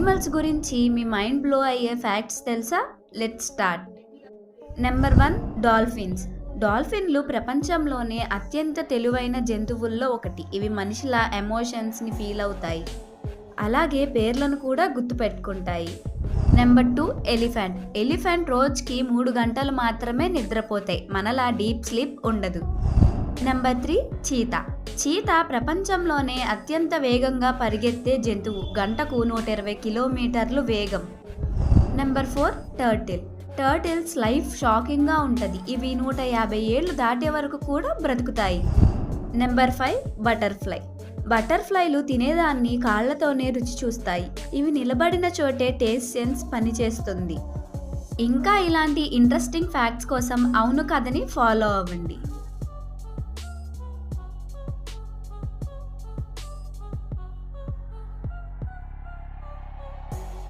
Animals గురించి మీ mind blow అయ్యే ఫ్యాక్ట్స్ తెలుసా? Let's start. Number 1, dolphins. డాల్ఫిన్లు ప్రపంచంలోనే అత్యంత తెలివైన జంతువుల్లో ఒకటి. ఇవి మనిషిలా ఎమోషన్స్ని ఫీల్ అవుతాయి, అలాగే పేర్లను కూడా గుర్తుపెట్టుకుంటాయి. Number 2, elephant. ఎలిఫెంట్ రోజుకి 3 గంటలు మాత్రమే నిద్రపోతాయి, మనలా డీప్ స్లీప్ ఉండదు. Number 3, cheetah. చీతా ప్రపంచంలోనే అత్యంత వేగంగా పరిగెత్తే జంతువు, గంటకు 120 కిలోమీటర్లు వేగం. Number 4, turtle. టర్టిల్స్ లైఫ్ షాకింగ్గా ఉంటుంది. ఇవి 150 ఏళ్ళు దాటే వరకు కూడా బ్రతుకుతాయి. Number 5, butterfly. బటర్ఫ్లైలు తినేదాన్ని కాళ్లతోనే రుచి చూస్తాయి. ఇవి నిలబడిన చోటే టేస్ట్ సెన్స్ పనిచేస్తుంది. ఇంకా ఇలాంటి ఇంట్రెస్టింగ్ ఫ్యాక్ట్స్ కోసం అవును కథని ఫాలో అవ్వండి.